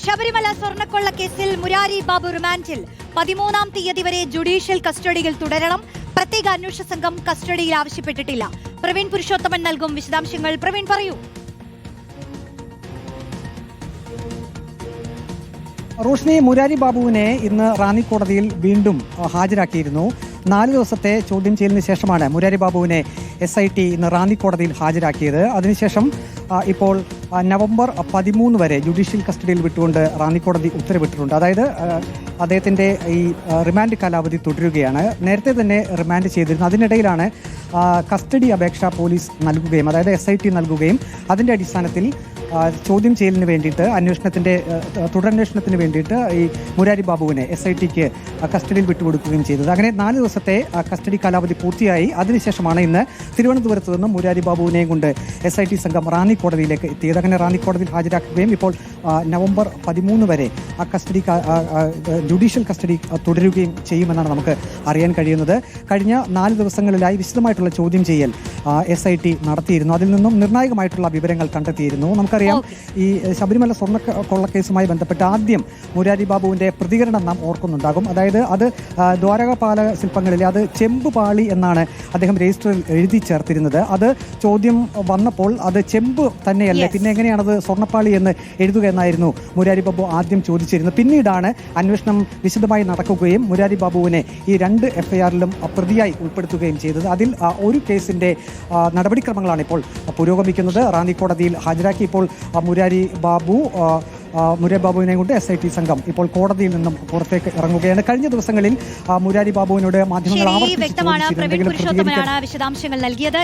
ശബരിമല സ്വർണ്ണക്കൊള്ള കേസിൽ മുരാരി ബാബു റിമാൻഡിൽ 13-ാം തീയതി വരെ ജുഡീഷ്യൽ കസ്റ്റഡിയിൽ തുടരണം. പ്രത്യേക അന്വേഷണ സംഘം കസ്റ്റഡിയിൽ ആവശ്യപ്പെട്ടിട്ടില്ല. പ്രവീൺ പുരുഷോത്തമൻ നൽകും വിശദാംശങ്ങൾ. പ്രവീൺ, പറയൂ. റോഷ്നി, മുരാരി ബാബുവിനെ ഇന്ന് റാന്നി കോടതിയിൽ വീണ്ടും ഹാജരാക്കിയിരുന്നു. 4 ദിവസത്തെ ചോദ്യം ചെയ്യലിന് ശേഷമാണ് മുരാരി ബാബുവിനെ SIT ഇന്ന് റാന്നി കോടതിയിൽ ഹാജരാക്കിയത്. അതിനുശേഷം ഇപ്പോൾ നവംബർ 13 വരെ ജുഡീഷ്യൽ കസ്റ്റഡിയിൽ വിട്ടുകൊണ്ട് റാന്നി കോടതി ഉത്തരവിട്ടിട്ടുണ്ട്. അതായത് അദ്ദേഹത്തിൻ്റെ ഈ റിമാൻഡ് കാലാവധി തുടരുകയാണ്. നേരത്തെ തന്നെ റിമാൻഡ് ചെയ്തിരുന്നു. അതിനിടയിലാണ് കസ്റ്റഡി അപേക്ഷ പോലീസ് നൽകുകയും, അതായത് SIT നൽകുകയും അതിൻ്റെ അടിസ്ഥാനത്തിൽ ചോദ്യം ചെയ്യലിന് വേണ്ടിയിട്ട് തുടരന്വേഷണത്തിന് വേണ്ടിയിട്ട് ഈ മുരാരി ബാബുവിനെ SITക്ക് കസ്റ്റഡിയിൽ വിട്ടുകൊടുക്കുകയും ചെയ്തത്. അങ്ങനെ 4 ദിവസത്തെ കസ്റ്റഡി കാലാവധി പൂർത്തിയായി. അതിനുശേഷമാണ് ഇന്ന് തിരുവനന്തപുരത്ത് നിന്നും മുരാരി ബാബുവിനെയും കൊണ്ട് SIT സംഘം റാന്നി കോടതിയിലേക്ക് എത്തിയത്. അങ്ങനെ റാന്നി കോടതിയിൽ ഹാജരാക്കുകയും ഇപ്പോൾ നവംബർ 13 വരെ ആ കസ്റ്റഡി ജുഡീഷ്യൽ കസ്റ്റഡി തുടരുകയും ചെയ്യുമെന്നാണ് നമുക്ക് അറിയാൻ കഴിയുന്നത്. കഴിഞ്ഞ 4 ദിവസങ്ങളിലായി വിശദമായിട്ടുള്ള ചോദ്യം ചെയ്യൽ SIT നടത്തിയിരുന്നു. അതിൽ നിന്നും നിർണായകമായിട്ടുള്ള വിവരങ്ങൾ കണ്ടെത്തിയിരുന്നു. നമുക്കറിയാം, ഈ ശബരിമല സ്വർണ്ണ കൊള്ളക്കേസുമായി ബന്ധപ്പെട്ട് ആദ്യം മുരാരി ബാബുവിന്റെ പ്രതികരണം നാം ഓർക്കുന്നുണ്ടാകും. അതായത് അത് ദ്വാരകപാല ശില്പങ്ങളിലെ അത് ചെമ്പുപാളി എന്നാണ് അദ്ദേഹം രജിസ്റ്ററിൽ എഴുതി ചേർത്തിരുന്നത്. അത് ചോദ്യം വന്നപ്പോൾ അത് ചെമ്പ് തന്നെയല്ലേ, പിന്നെ എങ്ങനെയാണത് സ്വർണ്ണപ്പാളി എന്ന് എഴുതുക എന്നായിരുന്നു മുരാരി ബാബു ആദ്യം ചോദിച്ചിരുന്നത്. പിന്നീടാണ് അന്വേഷണം വിശദമായി നടക്കുകയും മുരാരി ബാബുവിനെ ഈ 2 FIRലും പ്രതിയായി ഉൾപ്പെടുത്തുകയും ചെയ്തത്. അതിൽ ഒരു കേസിന്റെ നടപടിക്രമങ്ങളാണ് ഇപ്പോൾ പുരോഗമിക്കുന്നത്. റാന്നി കോടതിയിൽ ഹാജരാക്കി ഇപ്പോൾ മുരാരി ബാബുവിനെ കൊണ്ട് SIT സംഘം ഇപ്പോൾ കോടതിയിൽ നിന്നും പുറത്തേക്ക് ഇറങ്ങുകയാണ്. കഴിഞ്ഞ ദിവസങ്ങളിൽ മുരാരി ബാബുവിനോട് മാധ്യമങ്ങൾ വ്യക്തമാണ്. പ്രവീൺ പുരുഷോത്തമനാണ് വിശദാംശങ്ങൾ നൽകിയത്.